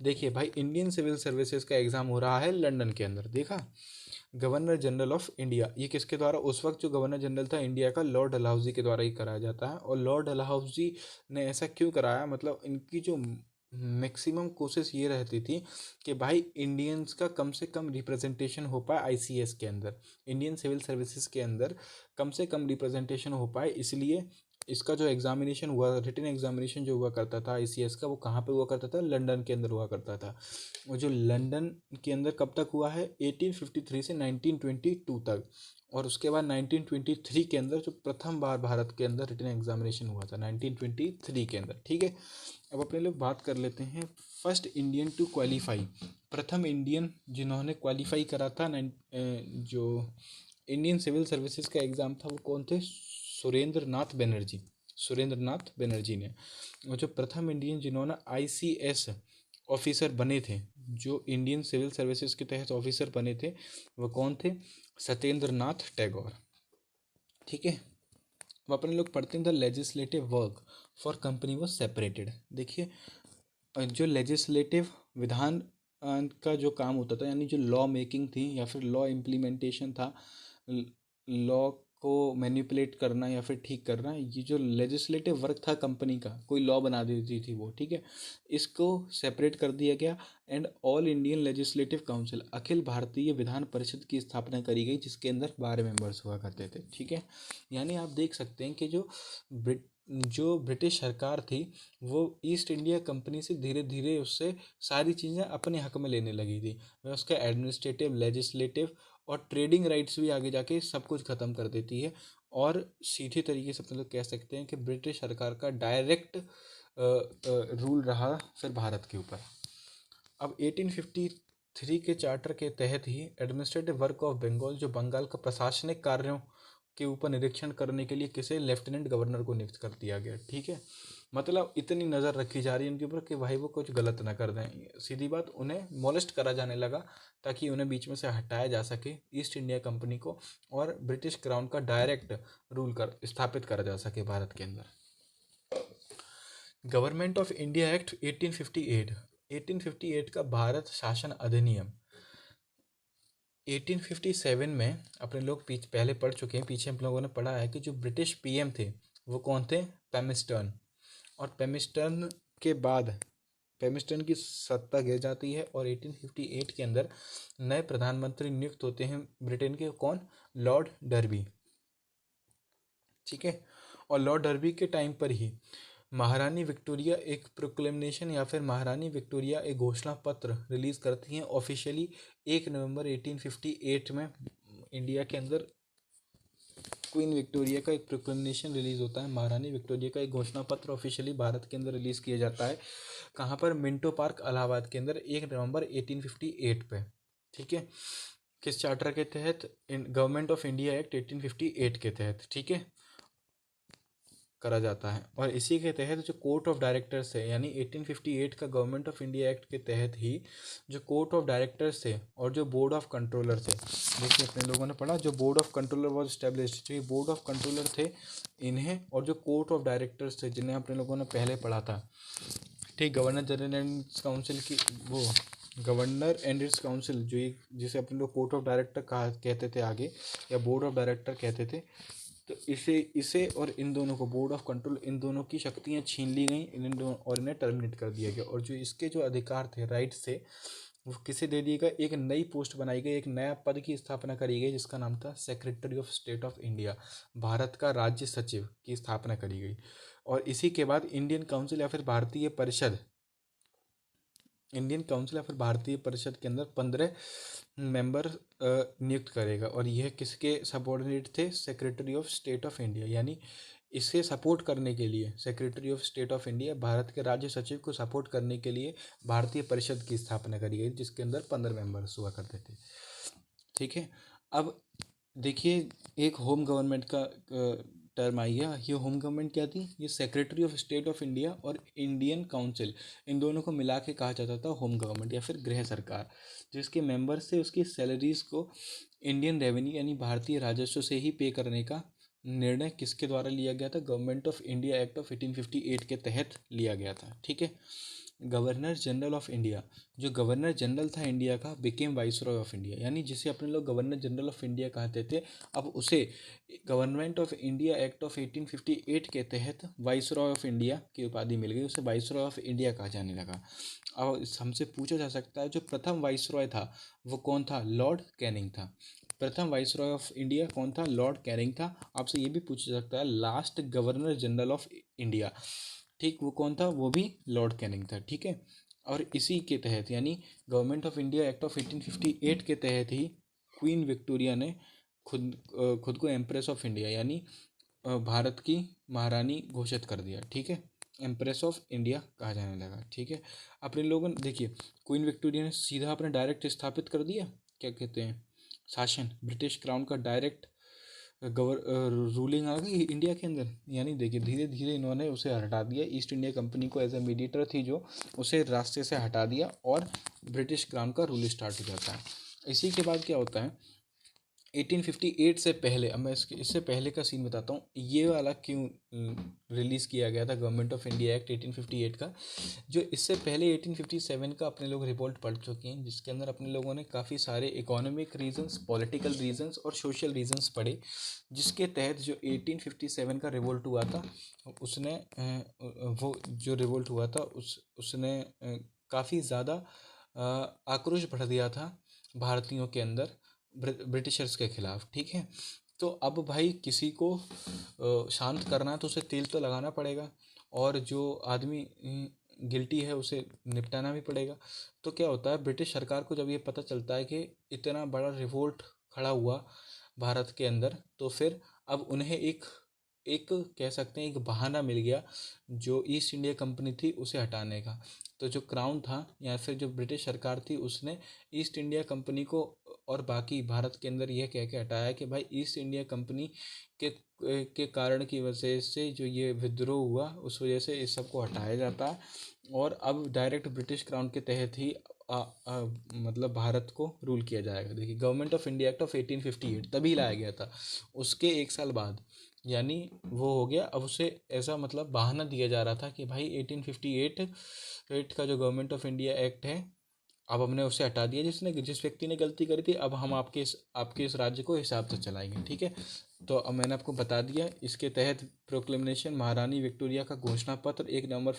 देखिए भाई इंडियन सिविल सर्विसेज का एग्ज़ाम हो रहा है लंदन के अंदर। देखा, गवर्नर जनरल ऑफ इंडिया, ये किसके द्वारा? उस वक्त जो गवर्नर जनरल था इंडिया का, लॉर्ड डलहौजी के द्वारा ही कराया जाता है। और लॉर्ड डलहौजी ने ऐसा क्यों कराया? मतलब इनकी जो मैक्सिमम कोशिश ये रहती थी कि भाई इंडियंस का कम से कम रिप्रेजेंटेशन हो पाए ICS के अंदर, इंडियन सिविल सर्विसेज के अंदर कम से कम रिप्रेजेंटेशन हो पाए। इसलिए इसका जो एग्जामिनेशन हुआ, रिटन एग्जामिनेशन जो हुआ करता था ICS का, वो कहाँ पे हुआ करता था? लंदन के अंदर हुआ करता था। और जो लंदन के अंदर कब तक हुआ है? 1853 से 1922 तक। और उसके बाद 1923 के अंदर जो प्रथम बार भारत के अंदर रिटन एग्जामिनेशन हुआ था 1923 के अंदर। ठीक है। अब अपने लोग बात कर लेते हैं फर्स्ट इंडियन टू क्वालिफाई। प्रथम इंडियन जिन्होंने क्वालिफाई करा था जो इंडियन सिविल सर्विसेज का एग्ज़ाम था, वो कौन थे? सुरेंद्र नाथ बनर्जी ने। और जो प्रथम इंडियन जिन्होंने ICS ऑफिसर बने थे, जो इंडियन सिविल सर्विसेज के तहत ऑफिसर बने थे, वो कौन थे? सत्येंद्र नाथ टैगोर। ठीक है। अब अपने लोग पढ़ते हैं the legislative work for company was separated. देखिए जो लेजिस्लेटिव विधान का जो काम होता था, यानी जो लॉ मेकिंग थी या फिर लॉ इम्प्लीमेंटेशन था, लॉ को मैनिपुलेट करना या फिर ठीक करना, ये जो लेजिस्लेटिव वर्क था कंपनी का, कोई लॉ बना देती थी वो। ठीक है, इसको सेपरेट कर दिया गया। And all Indian legislative council, अखिल भारतीय विधान परिषद की स्थापना करी गई, जिसके अंदर 12 मेंबर्स हुआ करते थे। ठीक है, यानी आप देख सकते हैं कि जो ब्रिटिश सरकार थी वो ईस्ट इंडिया कंपनी से धीरे धीरे उससे सारी चीज़ें अपने हक में लेने लगी थी। वह उसका एडमिनिस्ट्रेटिव, लेजिस्लेटिव और ट्रेडिंग राइट्स भी आगे जाके सब कुछ ख़त्म कर देती है। और सीधी तरीके से अपने लोग कह सकते हैं कि ब्रिटिश सरकार का डायरेक्ट रूल रहा फिर भारत के ऊपर। अब 1853 के चार्टर के तहत ही एडमिनिस्ट्रेटिव वर्क ऑफ बंगाल, जो बंगाल का प्रशासनिक कार्यों के ऊपर निरीक्षण करने के लिए किसे? लेफ्टिनेंट गवर्नर को नियुक्त कर दिया गया। ठीक है, मतलब इतनी नज़र रखी जा रही है उनके ऊपर कि भाई वो कुछ गलत ना कर दें। सीधी बात, उन्हें मोलेस्ट करा जाने लगा ताकि उन्हें बीच में से हटाया जा सके ईस्ट इंडिया कंपनी को, और ब्रिटिश क्राउन का डायरेक्ट रूल स्थापित करा जा सके भारत के अंदर। गवर्नमेंट ऑफ इंडिया एक्ट 1858 का भारत शासन अधिनियम 1857 में अपने लोग पहले पढ़ चुके हैं, पीछे हम लोगों ने पढ़ा है कि जो ब्रिटिश पीएम थे वो कौन थे, पेमिस्टर्न। और पेमिस्टर्न के बाद पेमिस्टर्न की सत्ता गिर जाती है और 1858 के अंदर नए प्रधानमंत्री नियुक्त होते हैं ब्रिटेन के, कौन, लॉर्ड डर्बी। ठीक है। और लॉर्ड डर्बी के टाइम पर ही महारानी विक्टोरिया एक प्रोक्लेमेशन या फिर महारानी विक्टोरिया एक घोषणा पत्र रिलीज करती हैं ऑफिशियली 1 नवंबर 1858 में। इंडिया के अंदर क्वीन विक्टोरिया का एक प्रोक्लेमेशन रिलीज होता है, महारानी विक्टोरिया का एक घोषणा पत्र ऑफिशियली भारत के अंदर रिलीज किया जाता है। कहाँ पर, मिंटो पार्क इलाहाबाद के अंदर 1 नवंबर 1858 पे। ठीक है। किस चार्टर के तहत, गवर्नमेंट ऑफ इंडिया एक्ट 1858 के तहत, ठीक है, करा जाता है। और इसी के तहत जो कोर्ट ऑफ डायरेक्टर्स है, यानी 1858 का गवर्नमेंट ऑफ इंडिया एक्ट के तहत ही जो कोर्ट ऑफ डायरेक्टर्स थे और जो बोर्ड ऑफ कंट्रोलर थे, देखिए अपने लोगों ने पढ़ा जो board of controller was established, जो ये बोर्ड ऑफ कंट्रोलर थे इन्हें, और जो कोर्ट ऑफ डायरेक्टर्स थे जिन्हें अपने लोगों ने पहले पढ़ा था, ठीक, गवर्नर जनरल एंड काउंसिल की, वो गवर्नर एंड इट्स काउंसिल, जो एक जिसे अपने लोग कोर्ट ऑफ डायरेक्टर कहा कहते थे आगे, या बोर्ड ऑफ डायरेक्टर कहते थे। तो इसे और इन दोनों को, बोर्ड ऑफ कंट्रोल, इन दोनों की शक्तियां छीन ली गई इन दोनों, और इन्हें टर्मिनेट कर दिया गया। और जो इसके जो अधिकार थे, राइट्स थे, वो किसे दे दिए गए, एक नई पोस्ट बनाई गई, एक नया पद की स्थापना करी गई जिसका नाम था secretary of state of India, Bharat का राज्य सचिव की स्थापना करी गई। और इसी के बाद इंडियन काउंसिल या फिर भारतीय परिषद, इंडियन काउंसिल या फिर भारतीय परिषद के अंदर 15 मेंबर नियुक्त करेगा। और यह किसके सबॉर्डिनेट थे, secretary of state of India, यानी इसे सपोर्ट करने के लिए secretary of state of India, Bharat के राज्य सचिव को सपोर्ट करने के लिए भारतीय परिषद की स्थापना करी गई जिसके अंदर 15 मेंबर्स हुआ करते थे। ठीक है। अब देखिए, एक होम गवर्नमेंट का टर्म आई है। ये होम गवर्नमेंट क्या थी, ये secretary of state of India और इंडियन काउंसिल, इन दोनों को मिला के कहा जाता था होम गवर्नमेंट या फिर गृह सरकार। जिसके मेंबर्स थे उसकी सैलरीज को इंडियन रेवेन्यू यानी भारतीय राजस्व से ही पे करने का निर्णय किसके द्वारा लिया गया था, government of India act of 1858 के तहत लिया गया था। ठीक है। गवर्नर जनरल ऑफ इंडिया, जो गवर्नर जनरल था इंडिया का, बिकेम वाइसरॉय ऑफ इंडिया, यानी जिसे अपने लोग गवर्नर जनरल ऑफ इंडिया कहते थे, अब उसे government of India act of 1858 के तहत वाइसरॉय ऑफ इंडिया की उपाधि मिल गई, उसे वाइसरॉय ऑफ इंडिया कहा जाने लगा। अब हमसे पूछा जा सकता है जो प्रथम वाइसरॉय था वो कौन था, लॉर्ड कैनिंग था। प्रथम वाइसरॉय ऑफ इंडिया कौन था, लॉर्ड कैनिंग था। आपसे ये भी पूछा सकता है last governor general of India, ठीक, वो कौन था, वो भी लॉर्ड कैनिंग था। ठीक है। और इसी के तहत यानी government of India act of 1858 के तहत ही क्वीन विक्टोरिया ने खुद को एम्प्रेस ऑफ इंडिया यानी भारत की महारानी घोषित कर दिया। ठीक है। एम्प्रेस ऑफ इंडिया कहा जाने लगा। ठीक है। अपने लोगों ने देखिए, क्वीन विक्टोरिया ने सीधा अपने डायरेक्ट स्थापित कर दिया, क्या कहते हैं, शासन, ब्रिटिश क्राउन का डायरेक्ट रूलिंग आ गई इंडिया के अंदर। यानी देखिए धीरे धीरे इन्होंने उसे हटा दिया, ईस्ट इंडिया कंपनी को एज ए मीडिएटर थी जो, उसे रास्ते से हटा दिया और ब्रिटिश क्राउन का रूल स्टार्ट हो जाता है। इसी के बाद क्या होता है, 1858 से पहले, अब मैं इससे पहले का सीन बताता हूँ, ये वाला क्यों रिलीज़ किया गया था गवर्नमेंट ऑफ इंडिया एक्ट 1858 का। जो इससे पहले 1857 का अपने लोग रिपोर्ट पढ़ चुके हैं, जिसके अंदर अपने लोगों ने काफ़ी सारे इकोनॉमिक रीजंस, पॉलिटिकल रीजंस और सोशल रीजंस पढ़े, जिसके तहत जो 1857 का रिवोल्ट हुआ था उसने वो जो रिवोल्ट हुआ था उसने काफ़ी ज़्यादा आक्रोश बढ़ा दिया था भारतीयों के अंदर ब्रिटिशर्स के खिलाफ। ठीक है। तो अब भाई किसी को शांत करना है तो उसे तेल तो लगाना पड़ेगा, और जो आदमी गिल्टी है उसे निपटाना भी पड़ेगा। तो क्या होता है, ब्रिटिश सरकार को जब ये पता चलता है कि इतना बड़ा रिवोल्ट खड़ा हुआ भारत के अंदर, तो फिर अब उन्हें एक एक कह सकते हैं एक बहाना मिल गया जो ईस्ट इंडिया कंपनी थी उसे हटाने का। तो जो क्राउन था या फिर जो ब्रिटिश सरकार थी उसने ईस्ट इंडिया कंपनी को और बाकी भारत के अंदर यह कह के हटाया कि भाई ईस्ट इंडिया कंपनी के कारण की वजह से जो ये विद्रोह हुआ उस वजह से इस सब को हटाया जाता है, और अब डायरेक्ट ब्रिटिश क्राउन के तहत ही मतलब भारत को रूल किया जाएगा। देखिए government of India act of 1858 तभी लाया गया था, उसके 1 साल बाद यानी वो हो गया। अब उसे ऐसा मतलब बहाना दिया जा रहा था कि भाई 1858 का जो गवर्नमेंट ऑफ इंडिया एक्ट है अब हमने उसे हटा दिया जिस व्यक्ति ने गलती करी थी। अब हम आपके इस राज्य को हिसाब से चलाएंगे, ठीक है। तो अब मैंने आपको बता दिया, इसके तहत प्रोक्लेमेशन महारानी विक्टोरिया का घोषणा पत्र 1 नवंबर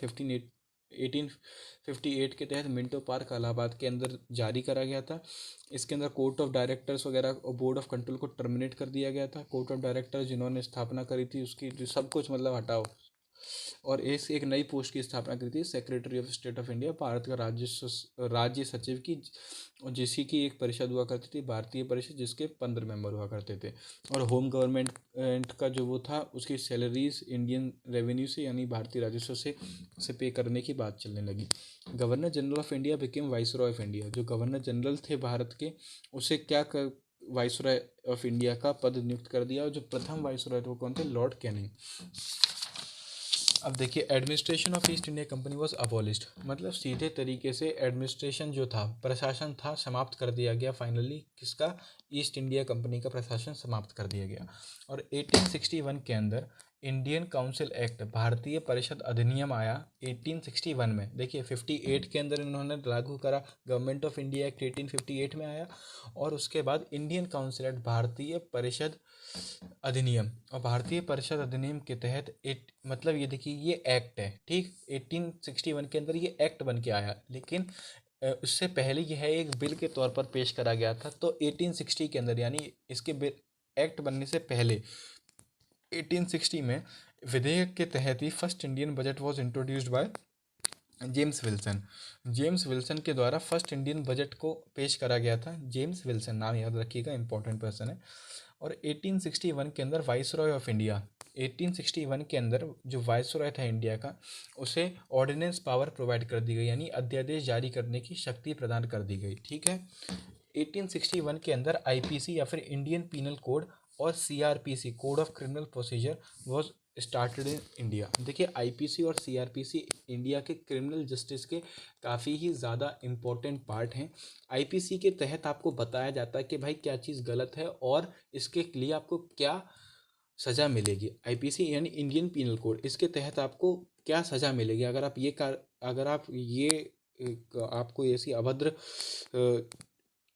1858 के तहत मिंटो पार्क इलाहाबाद के अंदर जारी करा गया था। इसके अंदर कोर्ट ऑफ डायरेक्टर्स वगैरह और बोर्ड ऑफ कंट्रोल को टर्मिनेट कर दिया गया था। कोर्ट ऑफ डायरेक्टर्स जिन्होंने स्थापना करी थी उसकी सब कुछ मतलब हटाओ, और एक नई पोस्ट की स्थापना की थी, secretary of state of India, Bharat का राज्य सचिव की, और जिसकी एक परिषद हुआ करती थी, भारतीय परिषद, जिसके 15 मेंबर हुआ करते थे। और होम गवर्नमेंट का जो वो था, उसकी सैलरीज इंडियन रेवेन्यू से यानी भारतीय राजस्व से पे करने की बात चलने लगी। Governor general of India became viceroy of India. जो गवर्नर जनरल थे भारत के, उसे वाइसरॉय ऑफ इंडिया का पद नियुक्त कर दिया। और जो प्रथम वाइसरॉय थे वो कौन थे? Lord Canning. अब देखिए, administration of East India company was abolished, मतलब सीधे तरीके से एडमिनिस्ट्रेशन जो था, प्रशासन था, समाप्त कर दिया गया। फाइनली किसका? ईस्ट इंडिया कंपनी का प्रशासन समाप्त कर दिया गया। और 1861 के अंदर इंडियन काउंसिल एक्ट, भारतीय परिषद अधिनियम आया 1861 में। देखिए 58 के अंदर इन्होंने लागू करा, गवर्नमेंट ऑफ इंडिया एक्ट 1858 में आया। और उसके बाद इंडियन काउंसिल एक्ट, भारतीय परिषद अधिनियम। और भारतीय परिषद अधिनियम के तहत मतलब ये देखिए ये एक्ट है, ठीक। 1861 के अंदर ये एक्ट बन के आया, लेकिन उससे पहले यह एक बिल के तौर पर पेश करा गया था। तो 1860 के अंदर, यानी इसके एक्ट बनने से पहले 1860 में विधेयक के तहत ही first Indian budget was introduced by James Wilson. James Wilson के द्वारा फर्स्ट इंडियन बजट को पेश करा गया था। जेम्स विल्सन, नाम याद रखिएगा, इंपॉर्टेंट पर्सन है। और 1861 के अंदर वाइसरॉय ऑफ इंडिया, 1861 के अंदर जो वाइसरॉय था इंडिया का, उसे ऑर्डिनेंस पावर प्रोवाइड कर दी गई, यानी अध्यादेश जारी करने की शक्ति प्रदान कर दी गई, ठीक है। 1861 के अंदर आईपीसी या फिर इंडियन पीनल कोड और CrPC, code of criminal procedure, was started in India. देखिए आईपीसी और सीआरपीसी इंडिया के क्रिमिनल जस्टिस के काफ़ी ही ज़्यादा इम्पोर्टेंट पार्ट हैं। आईपीसी के तहत आपको बताया जाता है कि भाई क्या चीज़ गलत है और इसके लिए आपको क्या सज़ा मिलेगी। आईपीसी यानी इंडियन पीनल कोड, इसके तहत आपको क्या सज़ा मिलेगी अगर आप आपको ऐसी अभद्र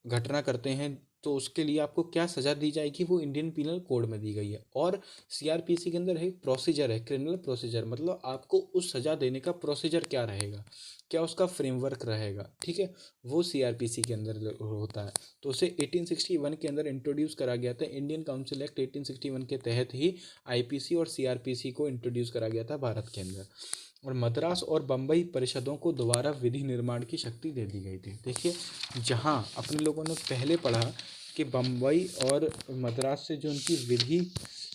घटना करते हैं, तो उसके लिए आपको क्या सज़ा दी जाएगी, वो इंडियन पीनल कोड में दी गई है। और सीआरपीसी के अंदर एक प्रोसीजर है, क्रिमिनल प्रोसीजर, मतलब आपको उस सज़ा देने का प्रोसीजर क्या रहेगा, क्या उसका फ्रेमवर्क रहेगा, ठीक है, वो सीआरपीसी के अंदर होता है। तो उसे 1861 के अंदर इंट्रोड्यूस करा गया था। इंडियन काउंसिल एक्ट 1861 के तहत ही आईपीसी और सीआरपीसी को इंट्रोड्यूस करा गया था भारत के अंदर। और मद्रास और बम्बई परिषदों को दोबारा विधि निर्माण की शक्ति दे दी गई थी। देखिए, जहां अपने लोगों ने पहले पढ़ा कि बम्बई और मद्रास से जो उनकी विधि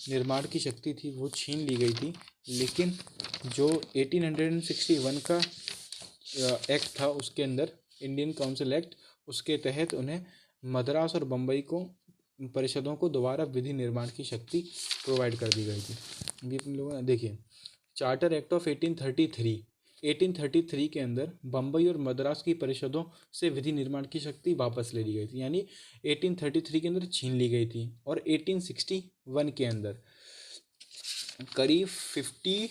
निर्माण की शक्ति थी वो छीन ली गई थी, लेकिन जो 1861 का एक्ट था, उसके अंदर इंडियन काउंसिल एक्ट, उसके तहत उन्हें मद्रास और बम्बई को परिषदों को दोबारा विधि निर्माण की शक्ति प्रोवाइड कर दी गई थी। ये अपने लोगों ने देखिए, चार्टर एक्ट ऑफ 1833 के अंदर बम्बई और मद्रास की परिषदों से विधि निर्माण की शक्ति वापस ले ली गई थी, यानी 1833 के अंदर छीन ली गई थी। और 1861 के अंदर करीब 58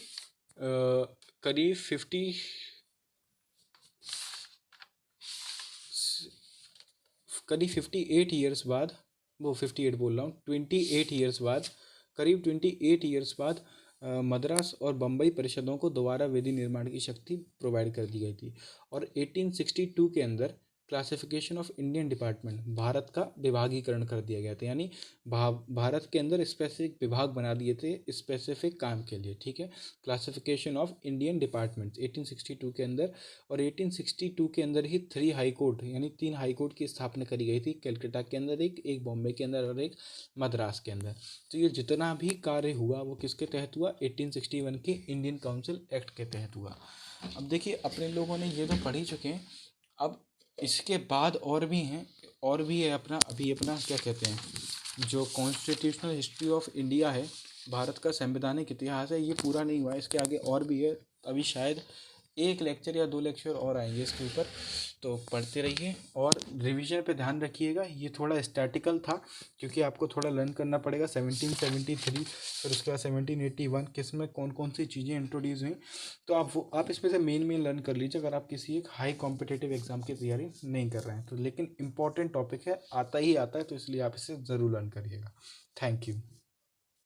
ईयर्स बाद, वो 58 बोल रहा हूँ, 28 ईयर्स बाद, करीब 28 ईयर्स बाद मद्रास और बम्बई परिषदों को दोबारा विधि निर्माण की शक्ति प्रोवाइड कर दी गई थी। और 1862 के अंदर classification of Indian department, Bharat का विभागीकरण कर दिया गया था, यानी भारत के अंदर स्पेसिफिक विभाग बना दिए थे स्पेसिफिक काम के लिए, ठीक है। क्लासिफिकेशन ऑफ इंडियन डिपार्टमेंट्स 1862 के अंदर। और 1862 के अंदर ही 3 हाई कोर्ट, यानी 3 हाई कोर्ट की स्थापना करी गई थी, कलकत्ता के अंदर एक बॉम्बे के अंदर और एक मद्रास के अंदर। तो ये जितना भी कार्य हुआ वो किसके तहत हुआ? 1861 के इंडियन काउंसिल एक्ट के तहत हुआ। अब देखिए, अपने लोगों ने ये तो पढ़ ही चुके हैं, अब इसके बाद और भी हैं, और भी है अपना क्या कहते हैं, जो कॉन्स्टिट्यूशनल हिस्ट्री ऑफ इंडिया है, भारत का संवैधानिक इतिहास है, ये पूरा नहीं हुआ है, इसके आगे और भी है। अभी शायद एक लेक्चर या 2 लेक्चर और आएंगे इसके ऊपर, तो पढ़ते रहिए और रिवीजन पे ध्यान रखिएगा। ये थोड़ा स्टैटिकल था क्योंकि आपको थोड़ा लर्न करना पड़ेगा 1773 फिर उसके बाद 1781 किस में कौन कौन सी चीज़ें इंट्रोड्यूस हुई। तो आप इसमें से मेन मेन लर्न कर लीजिए अगर आप किसी एक हाई कॉम्पिटिटिव एग्जाम की तैयारी नहीं कर रहे हैं तो। लेकिन इंपॉर्टेंट टॉपिक है, आता ही आता है, तो इसलिए आप इसे ज़रूर लर्न करिएगा। Thank you.